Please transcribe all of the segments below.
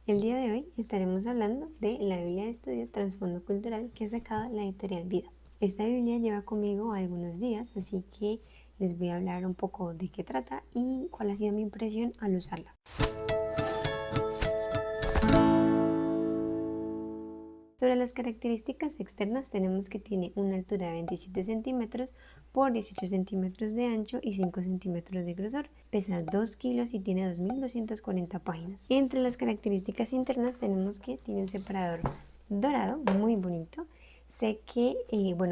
El día de hoy estaremos hablando de la Biblia de Estudio Trasfondo Cultural que ha sacado la editorial Vida. Esta Biblia lleva conmigo algunos días, así que les voy a hablar un poco de qué trata y cuál ha sido mi impresión al usarla. Sobre las características externas tenemos que tiene una altura de 27 centímetros por 18 centímetros de ancho y 5 centímetros de grosor. Pesa 2 kilos y tiene 2240 páginas. Entre las características internas tenemos que tiene un separador dorado muy bonito. Sé que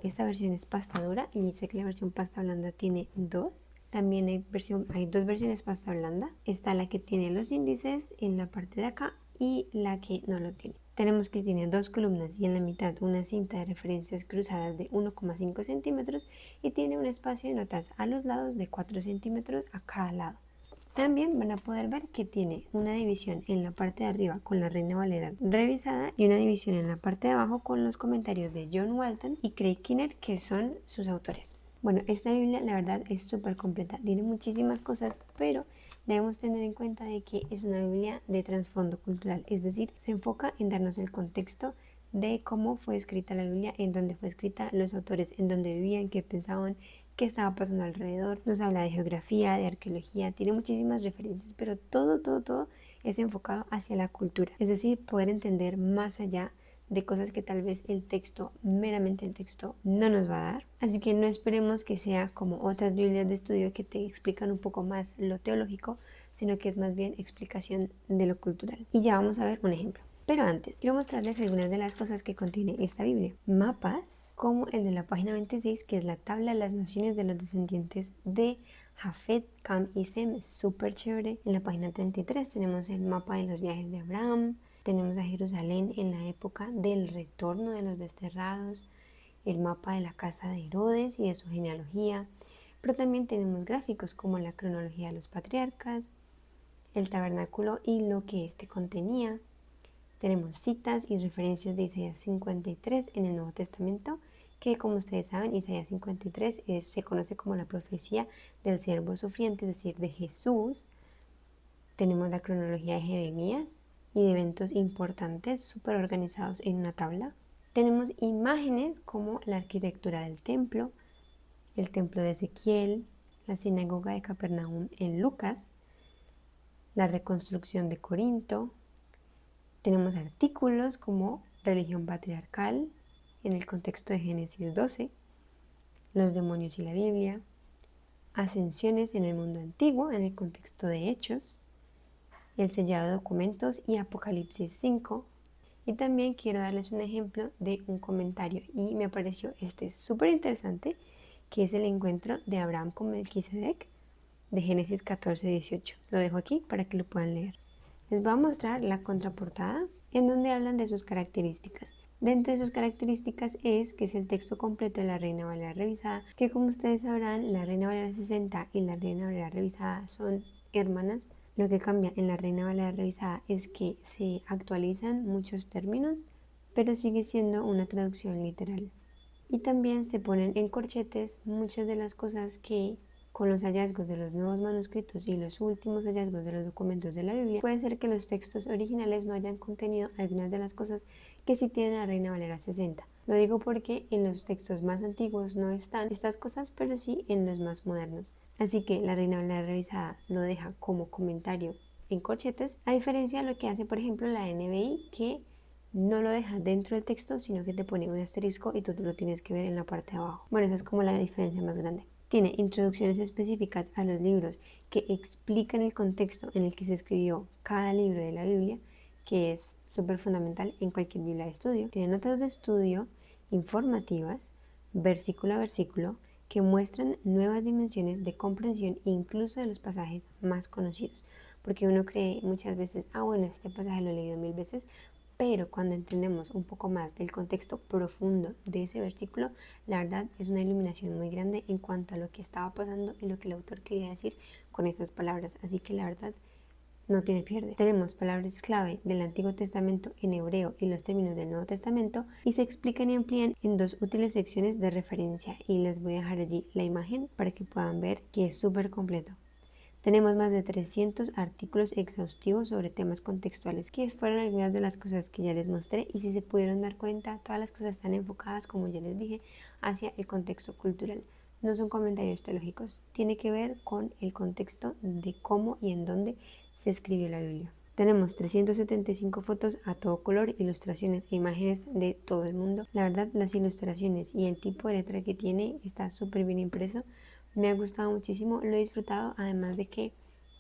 esta versión es pasta dura y sé que la versión pasta blanda tiene dos. También hay dos versiones pasta blanda. Está la que tiene los índices en la parte de acá y la que no lo tiene. Tenemos que tiene dos columnas y en la mitad una cinta de referencias cruzadas de 1,5 centímetros y tiene un espacio de notas a los lados de 4 centímetros a cada lado. También van a poder ver que tiene una división en la parte de arriba con la Reina Valera revisada y una división en la parte de abajo con los comentarios de John Walton y Craig Keener, que son sus autores. Bueno, esta Biblia la verdad es súper completa, tiene muchísimas cosas, pero debemos tener en cuenta de que es una Biblia de trasfondo cultural, es decir, se enfoca en darnos el contexto de cómo fue escrita la Biblia, en dónde fue escrita, los autores, en dónde vivían, qué pensaban, qué estaba pasando alrededor. Nos habla de geografía, de arqueología, tiene muchísimas referencias, pero todo es enfocado hacia la cultura, es decir, poder entender más allá de cosas que tal vez meramente el texto, no nos va a dar. Así que no esperemos que sea como otras Biblias de estudio que te explican un poco más lo teológico, sino que es más bien explicación de lo cultural. Y ya vamos a ver un ejemplo. Pero antes, quiero mostrarles algunas de las cosas que contiene esta Biblia. Mapas, como el de la página 26, que es la tabla de las naciones de los descendientes de Jafet, Cam y Sem, súper chévere. En la página 33 tenemos el mapa de los viajes de Abraham. Tenemos a Jerusalén en la época del retorno de los desterrados, el mapa de la casa de Herodes y de su genealogía, pero también tenemos gráficos como la cronología de los patriarcas, el tabernáculo y lo que éste contenía. Tenemos citas y referencias de Isaías 53 en el Nuevo Testamento, que como ustedes saben, Isaías 53 se conoce como la profecía del siervo sufriente, es decir, de Jesús. Tenemos la cronología de Jeremías y de eventos importantes súper organizados en una tabla. Tenemos imágenes como la arquitectura del templo, el templo de Ezequiel, la sinagoga de Capernaum en Lucas, la reconstrucción de Corinto. Tenemos artículos como religión patriarcal en el contexto de Génesis 12, los demonios y la Biblia, ascensiones en el mundo antiguo en el contexto de Hechos, el sellado de documentos y Apocalipsis 5. Y también quiero darles un ejemplo de un comentario y me pareció súper interesante, que es el encuentro de Abraham con Melquisedec de Génesis 14:18. Lo dejo aquí para que lo puedan leer. Les voy a mostrar la contraportada en donde hablan de sus características. Dentro de sus características es que es el texto completo de la Reina Valera revisada, que como ustedes sabrán, la Reina Valera 60 y la Reina Valera revisada son hermanas. Lo que cambia en la Reina Valera revisada es que se actualizan muchos términos, pero sigue siendo una traducción literal. Y también se ponen en corchetes muchas de las cosas que con los hallazgos de los nuevos manuscritos y los últimos hallazgos de los documentos de la Biblia, puede ser que los textos originales no hayan contenido algunas de las cosas que sí tiene la Reina Valera 60. Lo digo porque en los textos más antiguos no están estas cosas, pero sí en los más modernos. Así que la Reina Valera revisada lo deja como comentario en corchetes, a diferencia de lo que hace, por ejemplo, la NBI, que no lo deja dentro del texto, sino que te pone un asterisco y tú lo tienes que ver en la parte de abajo. Bueno, esa es como la diferencia más grande. Tiene introducciones específicas a los libros que explican el contexto en el que se escribió cada libro de la Biblia, que es súper fundamental en cualquier Biblia de estudio. Tiene notas de estudio informativas, versículo a versículo, que muestran nuevas dimensiones de comprensión incluso de los pasajes más conocidos. Porque uno cree muchas veces, bueno, este pasaje lo he leído 1000 veces, pero cuando entendemos un poco más del contexto profundo de ese versículo, la verdad es una iluminación muy grande en cuanto a lo que estaba pasando y lo que el autor quería decir con esas palabras. Así que la verdad no tiene pierde. Tenemos palabras clave del Antiguo Testamento en hebreo y los términos del Nuevo Testamento y se explican y amplían en dos útiles secciones de referencia y les voy a dejar allí la imagen para que puedan ver que es súper completo. Tenemos más de 300 artículos exhaustivos sobre temas contextuales, que fueron algunas de las cosas que ya les mostré, y si se pudieron dar cuenta, todas las cosas están enfocadas, como ya les dije, hacia el contexto cultural. No son comentarios teológicos, tiene que ver con el contexto de cómo y en dónde se escribió la Biblia. Tenemos 375 fotos a todo color, ilustraciones e imágenes de todo el mundo. La verdad, las ilustraciones y el tipo de letra que tiene está súper bien impreso. Me ha gustado muchísimo, lo he disfrutado, además de que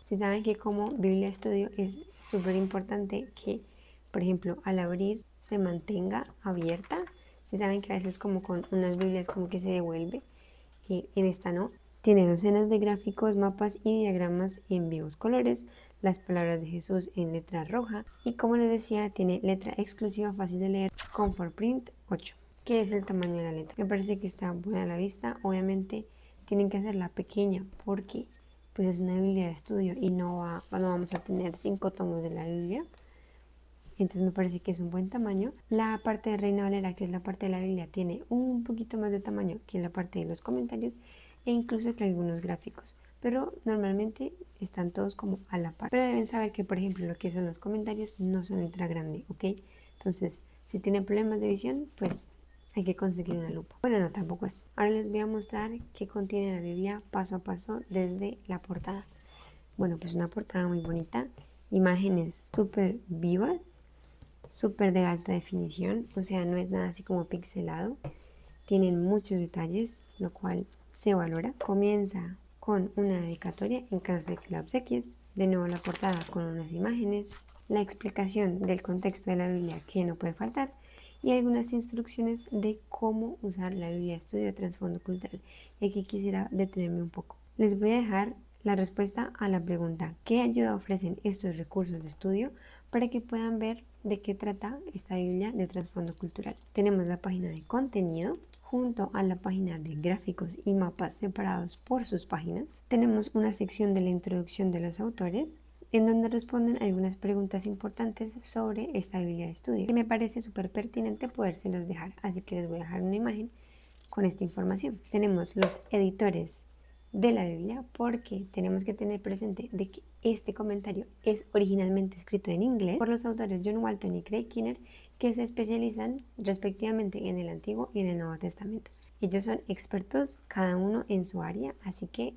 si saben que como Biblia Estudio es súper importante que, por ejemplo, al abrir se mantenga abierta. Si saben que a veces como con unas Biblias como que se devuelve, en esta no. Tiene docenas de gráficos, mapas y diagramas en vivos colores, las palabras de Jesús en letra roja y, como les decía, tiene letra exclusiva fácil de leer, Comfort Print 8, que es el tamaño de la letra. Me parece que está buena a la vista. Obviamente tienen que hacerla pequeña porque pues es una Biblia de estudio y no vamos a tener 5 tomos de la Biblia. Entonces me parece que es un buen tamaño. La parte de Reina Valera, que es la parte de la Biblia, tiene un poquito más de tamaño que la parte de los comentarios e incluso que algunos gráficos. Pero normalmente están todos como a la par. Pero deben saber que, por ejemplo, lo que son los comentarios no son letra grande, ¿ok? Entonces, si tienen problemas de visión, pues hay que conseguir una lupa. Bueno, no, tampoco es. Ahora les voy a mostrar qué contiene la Biblia paso a paso desde la portada. Bueno, pues una portada muy bonita, imágenes súper vivas, súper de alta definición, o sea, no es nada así como pixelado. Tienen muchos detalles, lo cual se valora. Comienza con una dedicatoria en caso de que la obsequies. De nuevo la portada con unas imágenes, la explicación del contexto de la Biblia que no puede faltar y algunas instrucciones de cómo usar la Biblia Estudio de Trasfondo Cultural. Y aquí quisiera detenerme un poco. Les voy a dejar la respuesta a la pregunta ¿qué ayuda ofrecen estos recursos de estudio? Para que puedan ver de qué trata esta Biblia de Trasfondo Cultural. Tenemos la página de contenido junto a la página de gráficos y mapas separados por sus páginas. Tenemos una sección de la introducción de los autores en donde responden algunas preguntas importantes sobre esta Biblia de estudio, que me parece súper pertinente podérselos dejar, así que les voy a dejar una imagen con esta información. Tenemos los editores de la Biblia, porque tenemos que tener presente de que este comentario es originalmente escrito en inglés por los autores John Walton y Craig Keener, que se especializan respectivamente en el Antiguo y en el Nuevo Testamento. Ellos son expertos cada uno en su área, así que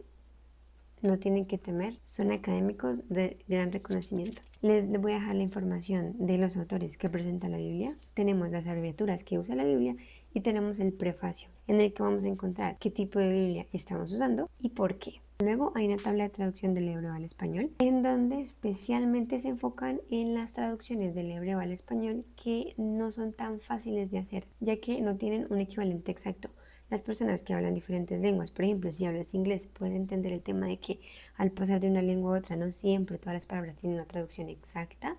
no tienen que temer, son académicos de gran reconocimiento. Les voy a dejar la información de los autores que presentan la Biblia. Tenemos las abreviaturas que usa la Biblia y tenemos el prefacio, en el que vamos a encontrar qué tipo de Biblia estamos usando y por qué. Luego hay una tabla de traducción del hebreo al español, en donde especialmente se enfocan en las traducciones del hebreo al español que no son tan fáciles de hacer, ya que no tienen un equivalente exacto. Las personas que hablan diferentes lenguas, por ejemplo, si hablas inglés, pueden entender el tema de que al pasar de una lengua a otra, no siempre todas las palabras tienen una traducción exacta.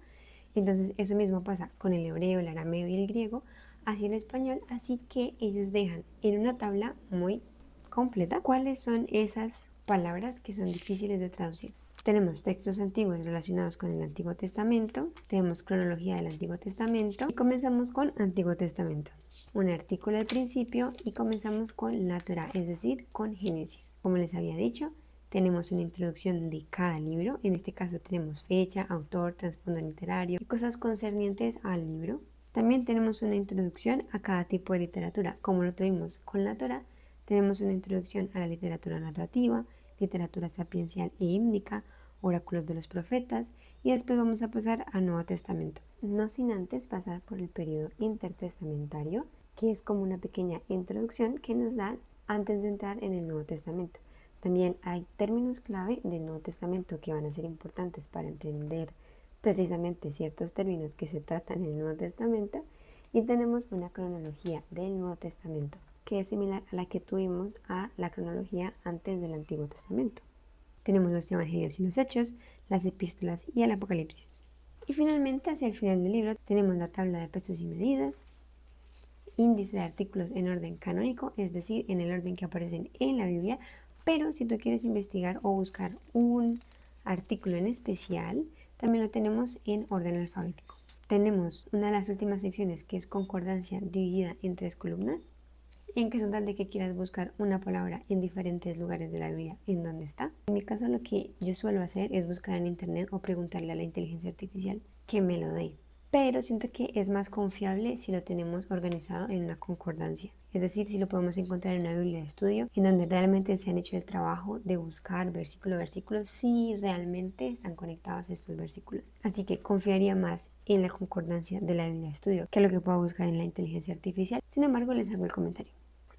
Entonces, eso mismo pasa con el hebreo, el arameo y el griego hacia el español, así que ellos dejan en una tabla muy completa cuáles son esas palabras que son difíciles de traducir. Tenemos textos antiguos relacionados con el Antiguo Testamento, tenemos cronología del Antiguo Testamento y comenzamos con Antiguo Testamento. Un artículo al principio y comenzamos con la Torá, es decir, con Génesis. Como les había dicho, tenemos una introducción de cada libro, en este caso tenemos fecha, autor, trasfondo literario y cosas concernientes al libro. También tenemos una introducción a cada tipo de literatura, como lo tuvimos con la Torá. Tenemos una introducción a la literatura narrativa, literatura sapiencial e hímnica, oráculos de los profetas, y después vamos a pasar al Nuevo Testamento. No sin antes pasar por el periodo intertestamentario, que es como una pequeña introducción que nos dan antes de entrar en el Nuevo Testamento. También hay términos clave del Nuevo Testamento que van a ser importantes para entender precisamente ciertos términos que se tratan en el Nuevo Testamento, y tenemos una cronología del Nuevo Testamento que es similar a la que tuvimos a la cronología antes del Antiguo Testamento. Tenemos los Evangelios y los Hechos, las Epístolas y el Apocalipsis. Y finalmente, hacia el final del libro, tenemos la tabla de pesos y medidas, índice de artículos en orden canónico, es decir, en el orden que aparecen en la Biblia, pero si tú quieres investigar o buscar un artículo en especial, también lo tenemos en orden alfabético. Tenemos una de las últimas secciones que es concordancia dividida en 3 columnas, en caso tal de que quieras buscar una palabra en diferentes lugares de la Biblia, ¿en dónde está? En mi caso lo que yo suelo hacer es buscar en internet o preguntarle a la inteligencia artificial que me lo dé. Pero siento que es más confiable si lo tenemos organizado en una concordancia. Es decir, si lo podemos encontrar en una Biblia de estudio, en donde realmente se han hecho el trabajo de buscar versículo a versículo, si realmente están conectados estos versículos. Así que confiaría más en la concordancia de la Biblia de estudio que lo que puedo buscar en la inteligencia artificial. Sin embargo, les hago el comentario.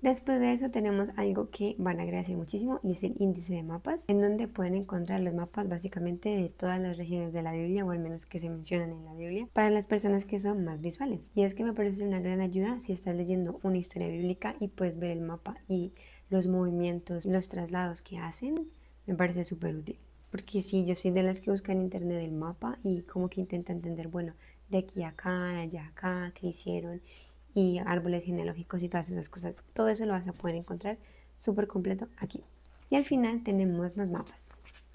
Después de eso tenemos algo que van a agradecer muchísimo y es el índice de mapas, en donde pueden encontrar los mapas básicamente de todas las regiones de la Biblia, o al menos que se mencionan en la Biblia, para las personas que son más visuales. Y es que me parece una gran ayuda si estás leyendo una historia bíblica y puedes ver el mapa y los movimientos y los traslados que hacen, me parece súper útil. Porque sí, yo soy de las que buscan en internet el mapa y como que intenta entender, bueno, de aquí a acá, de allá a acá, qué hicieron, y árboles genealógicos y todas esas cosas. Todo eso lo vas a poder encontrar súper completo aquí. Y al final tenemos más mapas.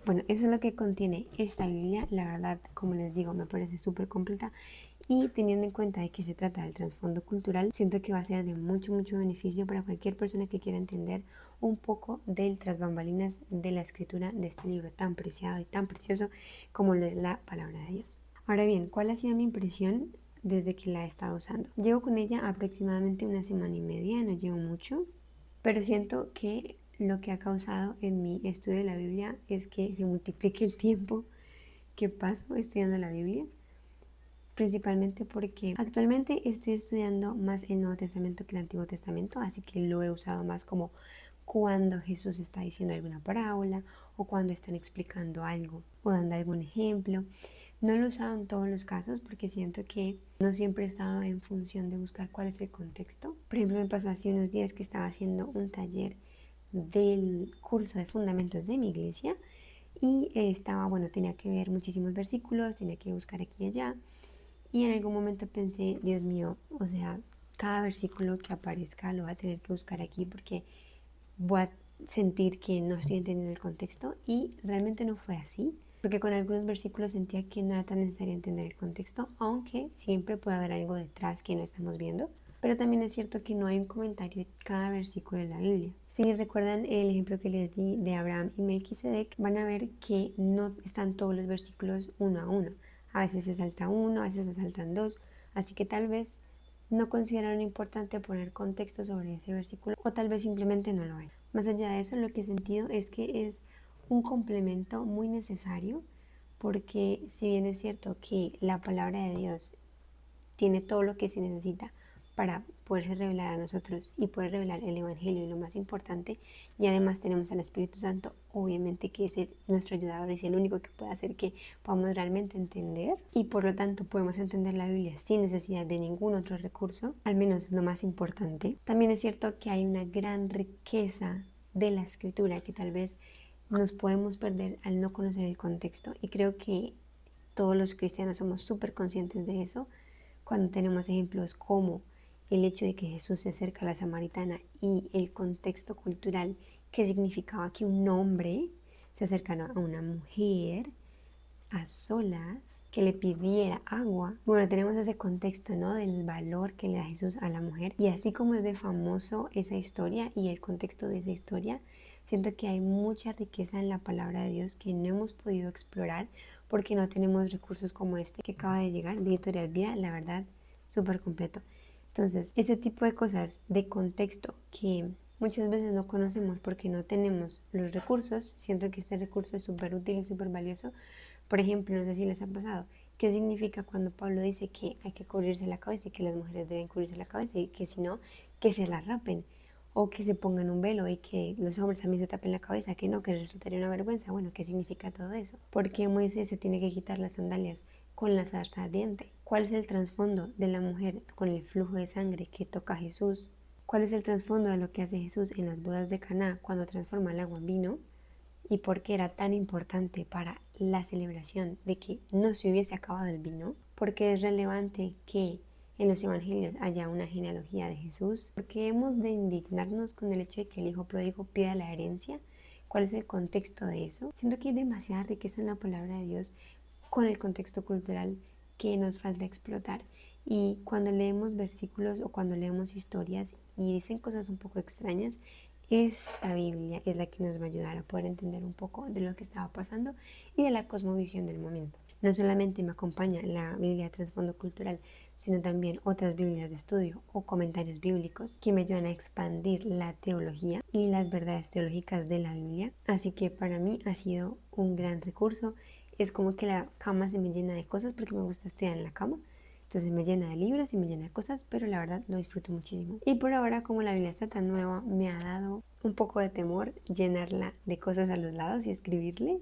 Bueno, eso es lo que contiene esta Biblia. La verdad, como les digo, me parece súper completa. Y teniendo en cuenta de que se trata del trasfondo cultural, siento que va a ser de mucho beneficio para cualquier persona que quiera entender un poco del tras bambalinas de la escritura de este libro tan preciado y tan precioso como lo es la palabra de Dios. Ahora bien, ¿cuál ha sido mi impresión desde que la he estado usando? Llevo con ella aproximadamente una semana y media, no llevo mucho, pero siento que lo que ha causado en mi estudio de la Biblia es que se multiplique el tiempo que paso estudiando la Biblia, principalmente porque actualmente estoy estudiando más el Nuevo Testamento que el Antiguo Testamento, así que lo he usado más como cuando Jesús está diciendo alguna parábola o cuando están explicando algo o dando algún ejemplo. No lo he usado en todos los casos porque siento que no siempre he estado en función de buscar cuál es el contexto. Por ejemplo, me pasó hace unos días que estaba haciendo un taller del curso de fundamentos de mi iglesia y bueno, tenía que ver muchísimos versículos, tenía que buscar aquí y allá, y en algún momento pensé, Dios mío, o sea, cada versículo que aparezca lo voy a tener que buscar aquí porque voy a sentir que no estoy entendiendo el contexto, y realmente no fue así, porque con algunos versículos sentía que no era tan necesario entender el contexto, aunque siempre puede haber algo detrás que no estamos viendo. Pero también es cierto que no hay un comentario de cada versículo de la Biblia. Si recuerdan el ejemplo que les di de Abraham y Melquisedec, van a ver que no están todos los versículos uno a uno. A veces se salta uno, a veces se saltan dos, así que tal vez no consideraron importante poner contexto sobre ese versículo, o tal vez simplemente no lo hay. Más allá de eso, lo que he sentido es que es un complemento muy necesario, porque si bien es cierto que la palabra de Dios tiene todo lo que se necesita para poderse revelar a nosotros y poder revelar el Evangelio y lo más importante, y además tenemos al Espíritu Santo, obviamente, que es nuestro ayudador, es el único que puede hacer que podamos realmente entender, y por lo tanto podemos entender la Biblia sin necesidad de ningún otro recurso, al menos lo más importante. También es cierto que hay una gran riqueza de la escritura que tal vez nos podemos perder al no conocer el contexto, y creo que todos los cristianos somos súper conscientes de eso cuando tenemos ejemplos como el hecho de que Jesús se acerca a la samaritana y el contexto cultural que significaba que un hombre se acercara a una mujer a solas, que le pidiera agua. Bueno, tenemos ese contexto, ¿no? Del valor que le da Jesús a la mujer. Y así como es de famoso esa historia y el contexto de esa historia, siento que hay mucha riqueza en la palabra de Dios que no hemos podido explorar porque no tenemos recursos como este que acaba de llegar de Editorial Vida, la verdad, súper completo. Entonces, ese tipo de cosas de contexto que muchas veces no conocemos porque no tenemos los recursos, siento que este recurso es súper útil y súper valioso. Por ejemplo, no sé si les ha pasado, ¿qué significa cuando Pablo dice que hay que cubrirse la cabeza y que las mujeres deben cubrirse la cabeza y que si no, que se la rapen? O que se pongan un velo y que los hombres también se tapen la cabeza, que no, que resultaría una vergüenza. Bueno, ¿qué significa todo eso? ¿Por qué Moisés se tiene que quitar las sandalias con la zarza ardiente? ¿Cuál es el trasfondo de la mujer con el flujo de sangre que toca a Jesús? ¿Cuál es el trasfondo de lo que hace Jesús en las bodas de Caná cuando transforma el agua en vino? ¿Y por qué era tan importante para la celebración de que no se hubiese acabado el vino? Porque es relevante que en los evangelios haya una genealogía de Jesús, porque hemos de indignarnos con el hecho de que el hijo pródigo pida la herencia. ¿Cuál es el contexto de eso? Siento que hay demasiada riqueza en la palabra de Dios con el contexto cultural que nos falta explotar. Y cuando leemos versículos o cuando leemos historias y dicen cosas un poco extrañas, esta Biblia es la que nos va a ayudar a poder entender un poco de lo que estaba pasando y de la cosmovisión del momento. No solamente me acompaña la Biblia de trasfondo cultural, sino también otras Biblias de estudio o comentarios bíblicos que me ayudan a expandir la teología y las verdades teológicas de la Biblia. Así que para mí ha sido un gran recurso. Es como que la cama se me llena de cosas porque me gusta estudiar en la cama. Entonces me llena de libros y me llena de cosas, pero la verdad lo disfruto muchísimo. Y por ahora, como la Biblia está tan nueva, me ha dado un poco de temor llenarla de cosas a los lados y escribirle.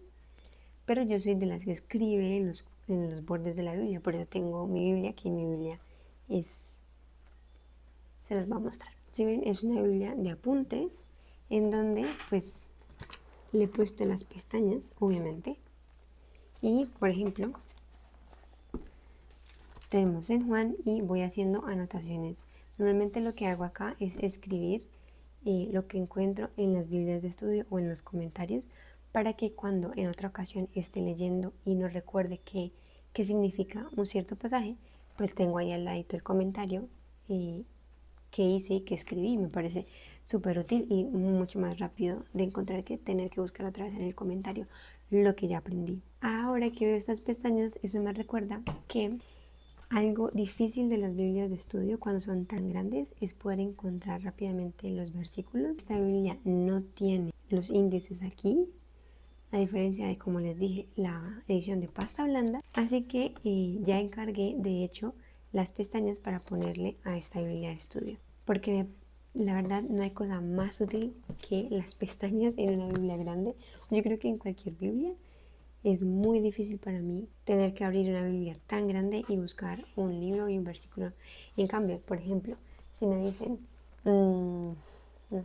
Pero yo soy de las que escribe en los bordes de la Biblia. Por eso tengo mi Biblia, que mi Biblia es... Se los voy a mostrar. Si ven, es una Biblia de apuntes en donde pues le he puesto las pestañas, obviamente. Y, por ejemplo, tenemos en Juan y voy haciendo anotaciones. Normalmente lo que hago acá es escribir lo que encuentro en las Biblias de estudio o en los comentarios para que cuando en otra ocasión esté leyendo y no recuerde qué significa un cierto pasaje, pues tengo ahí al ladito el comentario que hice y que escribí. Me parece súper útil y mucho más rápido de encontrar que tener que buscar otra vez en el comentario lo que ya aprendí. Ahora que veo estas pestañas, eso me recuerda que algo difícil de las Biblias de estudio cuando son tan grandes es poder encontrar rápidamente los versículos. Esta Biblia no tiene los índices aquí, a diferencia de, como les dije, la edición de pasta blanda. Así que ya encargué, de hecho, las pestañas para ponerle a esta Biblia de estudio. Porque la verdad no hay cosa más útil que las pestañas en una Biblia grande. Yo creo que en cualquier Biblia. Es muy difícil para mí tener que abrir una Biblia tan grande y buscar un libro y un versículo. Y en cambio, por ejemplo, si me dicen, no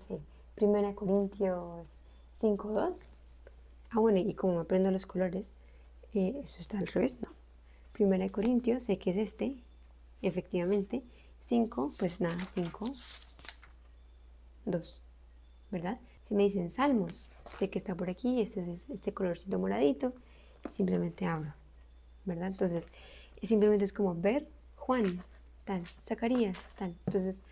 sé, 1 Corintios 5:2, bueno, y como me aprendo los colores, eso está al revés, ¿no? 1 Corintios, sé que es este, efectivamente, 5, pues nada, 5:2, ¿verdad? Si me dicen Salmos, sé que está por aquí, este colorcito moradito, simplemente abro, ¿verdad? Entonces, simplemente es como ver Juan, tal, Zacarías, tal. Entonces,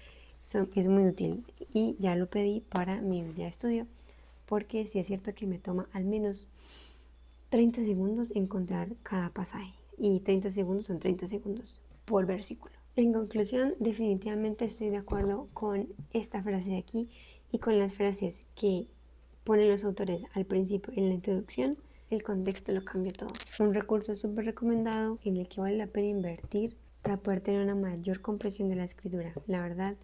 es muy útil y ya lo pedí para mi Biblia de estudio porque sí es cierto que me toma al menos 30 segundos encontrar cada pasaje y 30 segundos son 30 segundos por versículo. En conclusión, definitivamente estoy de acuerdo con esta frase de aquí y con las frases que ponen los autores al principio en la introducción. El contexto lo cambia todo. Un recurso súper recomendado en el que vale la pena invertir para poder tener una mayor comprensión de la escritura. La verdad,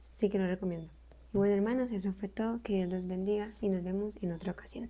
sí que lo recomiendo. Y bueno, hermanos, eso fue todo. Que Dios los bendiga y nos vemos en otra ocasión.